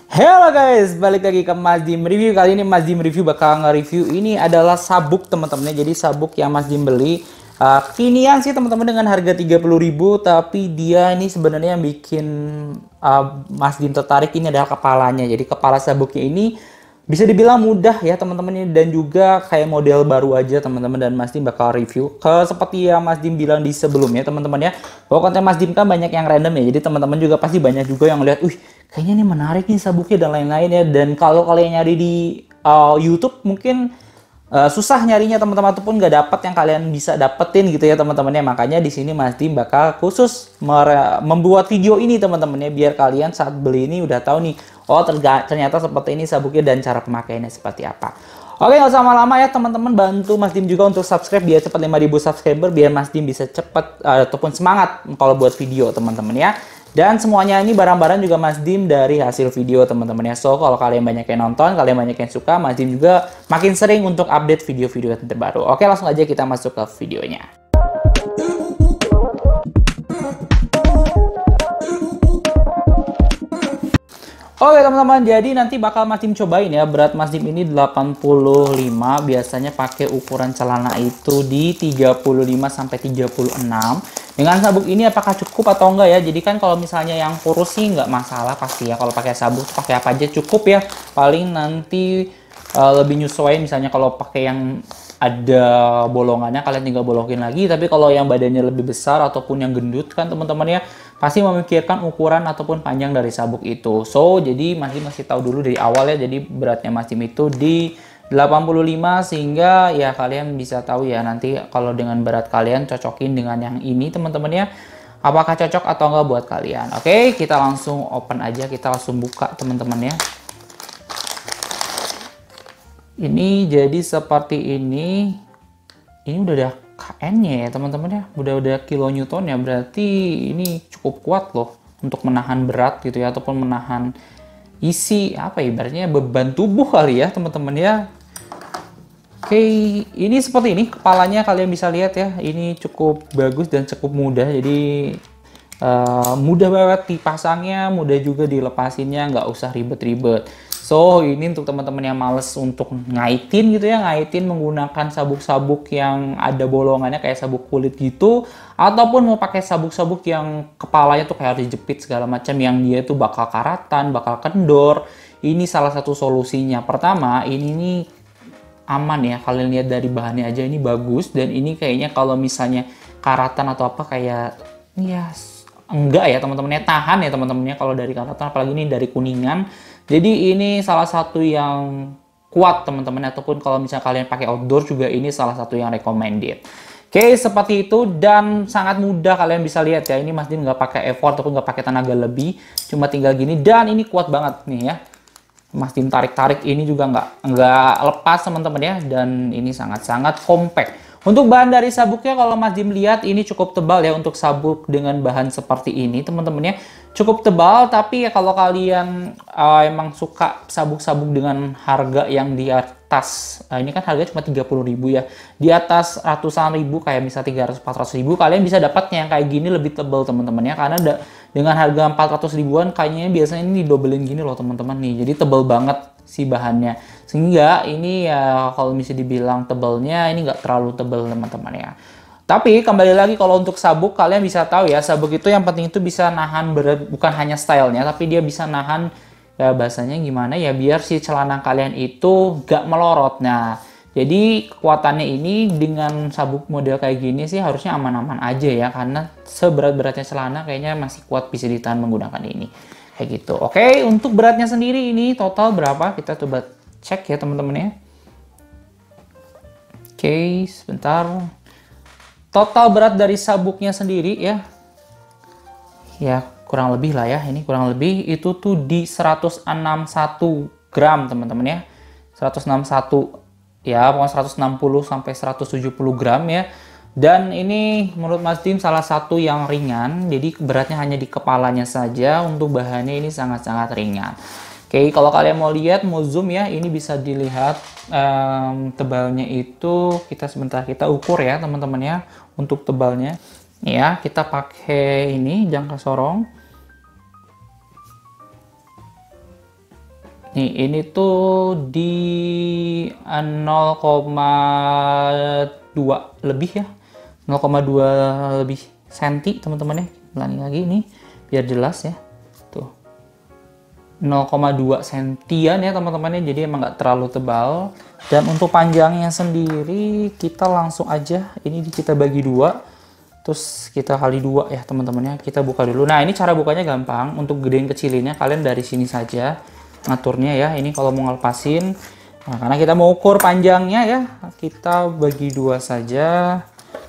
Halo guys, balik lagi ke Mas Dim Review. Kali ini Mas Dim Review bakal nge-review ini adalah sabuk teman-teman. Jadi sabuk yang Mas Dim beli kinian sih teman-teman dengan harga 30.000, tapi dia ini sebenarnya yang bikin Mas Dim tertarik ini adalah kepalanya. Jadi kepala sabuknya ini bisa dibilang mudah ya teman-teman, dan juga kayak model baru aja teman-teman, dan Mas Dim bakal review seperti yang Mas Dim bilang di sebelumnya teman-teman ya, bahwa konten Mas Dim kan banyak yang random ya, jadi teman-teman juga pasti banyak juga yang lihat, kayaknya ini menarik nih sabuknya dan lain-lain ya. Dan kalau kalian nyari di YouTube mungkin susah nyarinya teman-teman, ataupun nggak dapat yang kalian bisa dapetin gitu ya teman-teman ya. Makanya di sini Mas Dim bakal khusus membuat video ini teman-teman ya, biar kalian saat beli ini udah tahu nih, oh ternyata seperti ini sabuknya dan cara pemakaiannya seperti apa. Oke, nggak usah lama-lama ya teman-teman, bantu Mas Dim juga untuk subscribe biar cepat 5.000 subscriber, biar Mas Dim bisa cepat ataupun semangat kalau buat video teman-teman ya. Dan semuanya ini barang-barang juga Mas Dim dari hasil video teman-teman ya. So kalau kalian banyak yang nonton, kalian banyak yang suka, Mas Dim juga makin sering untuk update video-video terbaru. Oke, langsung aja kita masuk ke videonya. Oke teman-teman, jadi nanti bakal Mas Dim cobain ya. Berat Mas Dim ini 85, biasanya pakai ukuran celana itu di 35 sampai 36. Dengan sabuk ini apakah cukup atau enggak ya? Jadi kan kalau misalnya yang kurus sih nggak masalah pasti ya. Kalau pakai sabuk pakai apa aja cukup ya. Paling nanti lebih nyesuaiin, misalnya kalau pakai yang ada bolongannya kalian tinggal bolokin lagi. Tapi kalau yang badannya lebih besar ataupun yang gendut kan teman-teman ya, pasti memikirkan ukuran ataupun panjang dari sabuk itu. So jadi Mas Dim masih tahu dulu dari awal ya. Jadi beratnya Mas Dim itu di 85, sehingga ya kalian bisa tahu ya nanti kalau dengan berat kalian cocokin dengan yang ini teman-teman ya, apakah cocok atau enggak buat kalian. Oke, kita langsung open aja, kita langsung buka teman-teman ya. Ini jadi seperti ini udah ada KN-nya ya teman-teman ya, udah ada kilonewton ya, berarti ini cukup kuat loh untuk menahan berat gitu ya, ataupun menahan isi apa ya, ibaratnya beban tubuh kali ya teman-teman ya. Oke, ini seperti ini kepalanya, kalian bisa lihat ya, ini cukup bagus dan cukup mudah. Jadi mudah banget dipasangnya, mudah juga dilepasinnya, nggak usah ribet-ribet. So ini untuk teman-teman yang males untuk ngaitin gitu ya, ngaitin menggunakan sabuk-sabuk yang ada bolongannya kayak sabuk kulit gitu, ataupun mau pakai sabuk-sabuk yang kepalanya tuh kayak harus dijepit segala macam, yang dia tuh bakal karatan, bakal kendor. Ini salah satu solusinya. Pertama, ini nih aman ya, kalian lihat dari bahannya aja ini bagus, dan ini kayaknya kalau misalnya karatan atau apa kayak ya enggak ya teman-teman ya, tahan ya teman-teman ya kalau dari karatan, apalagi ini dari kuningan. Jadi ini salah satu yang kuat teman-teman, ataupun kalau misalnya kalian pakai outdoor juga ini salah satu yang recommended. Oke, seperti itu, dan sangat mudah kalian bisa lihat ya, ini Mas Dim nggak pakai effort ataupun nggak pakai tenaga lebih, cuma tinggal gini, dan ini kuat banget nih ya. Mas Dim tarik-tarik ini juga nggak lepas teman-teman ya, dan ini sangat-sangat compact. Untuk bahan dari sabuknya, kalau Mas Dim lihat ini cukup tebal ya untuk sabuk dengan bahan seperti ini teman-teman ya, cukup tebal. Tapi ya kalau kalian emang suka sabuk-sabuk dengan harga yang di atas, ini kan harganya cuma 30.000 ya, di atas ratusan ribu kayak misal 300-400 ribu, kalian bisa dapatnya yang kayak gini lebih tebal teman-teman ya, karena dengan harga 400 ribuan kayaknya biasanya ini didobelin gini loh teman-teman nih, jadi tebal banget si bahannya, sehingga ini ya kalau misalnya dibilang tebalnya ini nggak terlalu tebal teman-teman ya. Tapi kembali lagi, kalau untuk sabuk kalian bisa tahu ya, sabuk itu yang penting itu bisa nahan berat, bukan hanya stylenya, tapi dia bisa nahan ya, bahasanya gimana ya, biar si celana kalian itu nggak melorot. Nah jadi kekuatannya ini dengan sabuk model kayak gini sih harusnya aman-aman aja ya, karena seberat-beratnya celana kayaknya masih kuat bisa ditahan menggunakan ini. Kayak gitu. Oke, untuk beratnya sendiri ini total berapa? Kita coba cek ya teman-teman ya. Oke, sebentar. Total berat dari sabuknya sendiri ya. Ya, kurang lebih lah ya. Ini kurang lebih itu tuh di 161 gram teman-teman ya. 161 ya, pokoknya 160 sampai 170 gram ya. Dan ini menurut Mas Dim salah satu yang ringan, jadi beratnya hanya di kepalanya saja. Untuk bahannya ini sangat-sangat ringan. Oke, kalau kalian mau lihat, mau zoom ya, ini bisa dilihat tebalnya itu, kita ukur ya teman-teman ya, untuk tebalnya. Ya, kita pakai ini jangka sorong. Nih, ini tuh di 0,2 lebih ya. 0,2 lebih senti teman-teman ya. Ulangi lagi nih biar jelas ya. Tuh. 0,2 sentian ya teman-teman ya. Jadi emang nggak terlalu tebal. Dan untuk panjangnya sendiri kita langsung aja ini kita bagi dua. Terus kita kali dua ya teman-teman ya. Kita buka dulu. Nah, ini cara bukanya gampang. Untuk gedein kecilinnya kalian dari sini saja ngaturnya ya. Ini kalau mau ngelepasin, nah, karena kita mau ukur panjangnya ya, kita bagi dua saja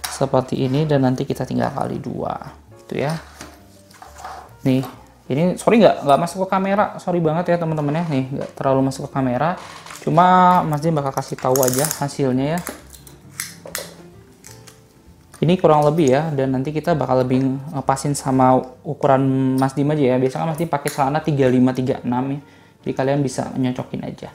seperti ini dan nanti kita tinggal kali dua gitu ya. Nih, ini sorry nggak masuk ke kamera, sorry banget ya teman-teman ya. Nih, nggak terlalu masuk ke kamera, cuma Mas Dim bakal kasih tahu aja hasilnya ya. Ini kurang lebih ya, dan nanti kita bakal lebih ngepasin sama ukuran Mas Dim aja ya. Biasanya Mas Dim pakai celana 35-36 ya. Jadi kalian bisa nyocokin aja.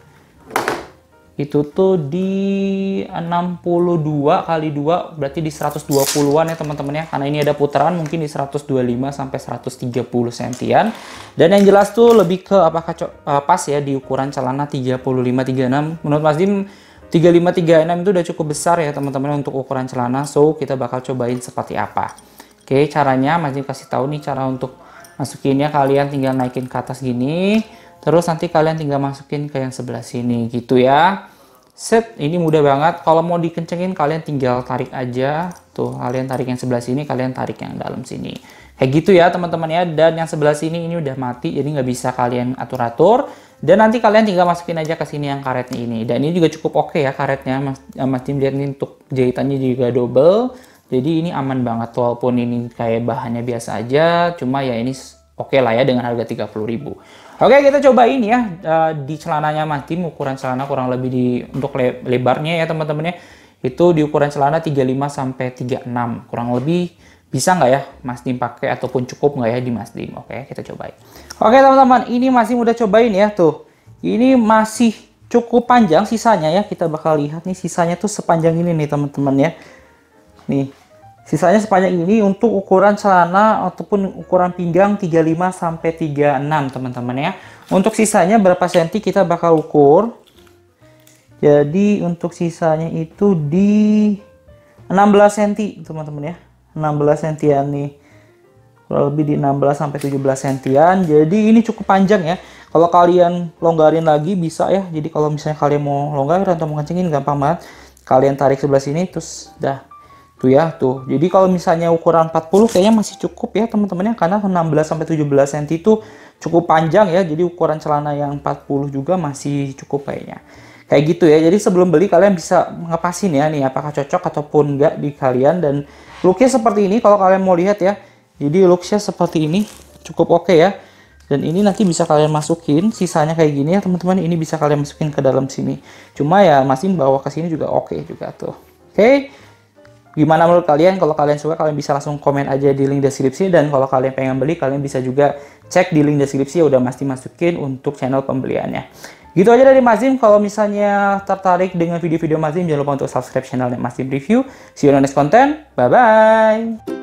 Itu tuh di 62 kali 2 berarti di 120-an ya teman-teman ya. Karena ini ada putaran mungkin di 125 sampai 130 sentian. Dan yang jelas tuh lebih ke apakah pas ya di ukuran celana 35-36. Menurut Mas Dim 35-36 itu udah cukup besar ya teman-teman untuk ukuran celana. So kita bakal cobain seperti apa. Oke, caranya Mas Dim kasih tahu nih cara untuk masukinnya. Kalian tinggal naikin ke atas gini. Terus nanti kalian tinggal masukin ke yang sebelah sini gitu ya. Set, ini mudah banget. Kalau mau dikencengin kalian tinggal tarik aja. Tuh, kalian tarik yang sebelah sini, kalian tarik yang dalam sini. Kayak gitu ya teman-teman ya. Dan yang sebelah sini ini udah mati, jadi nggak bisa kalian atur-atur. Dan nanti kalian tinggal masukin aja ke sini yang karetnya ini. Dan ini juga cukup oke ya karetnya. Mas Tim lihat nih untuk jahitannya juga double. Jadi ini aman banget walaupun ini kayak bahannya biasa aja. Cuma ya ini oke lah ya dengan harga 30.000. Oke, kita cobain ya di celananya Mas Dim. Ukuran celana kurang lebih untuk lebarnya ya teman-teman ya. Itu di ukuran celana 35 sampai 36. Kurang lebih bisa nggak ya Mas Dim pakai ataupun cukup nggak ya di Mas Dim. Oke, kita cobain. Oke teman-teman, ini Mas Dim udah cobain ya tuh. Ini masih cukup panjang sisanya ya. Kita bakal lihat nih sisanya tuh sepanjang ini nih teman-teman ya. Nih. Sisanya sepanjang ini untuk ukuran celana ataupun ukuran pinggang 35 sampai 36 teman-teman ya. Untuk sisanya berapa senti kita bakal ukur. Jadi untuk sisanya itu di 16 cm teman-teman ya. 16 sentian nih. Kurang lebih di 16 sampai 17 sentian. Jadi ini cukup panjang ya. Kalau kalian longgarin lagi bisa ya. Jadi kalau misalnya kalian mau longgarin atau mau kencengin gampang banget. Kalian tarik sebelah sini terus dah. Tuh ya, tuh. Jadi kalau misalnya ukuran 40 kayaknya masih cukup ya teman-teman ya. Karena 16 sampai 17 cm itu cukup panjang ya. Jadi ukuran celana yang 40 juga masih cukup kayaknya. Kayak gitu ya. Jadi sebelum beli kalian bisa ngepasin ya nih apakah cocok ataupun enggak di kalian. Dan looknya seperti ini kalau kalian mau lihat ya. Jadi looknya seperti ini. Cukup oke ya. Dan ini nanti bisa kalian masukin. Sisanya kayak gini ya teman-teman. Ini bisa kalian masukin ke dalam sini. Cuma ya masih bawa ke sini juga oke juga tuh. Oke. Gimana menurut kalian? Kalau kalian suka, kalian bisa langsung komen aja di link deskripsi. Dan kalau kalian pengen beli, kalian bisa juga cek di link deskripsi. Udah pasti masukin untuk channel pembeliannya. Gitu aja dari Mas Dim. Kalau misalnya tertarik dengan video-video Mas Dim, jangan lupa untuk subscribe channelnya Mas Dim Review. See you on the next content. Bye-bye.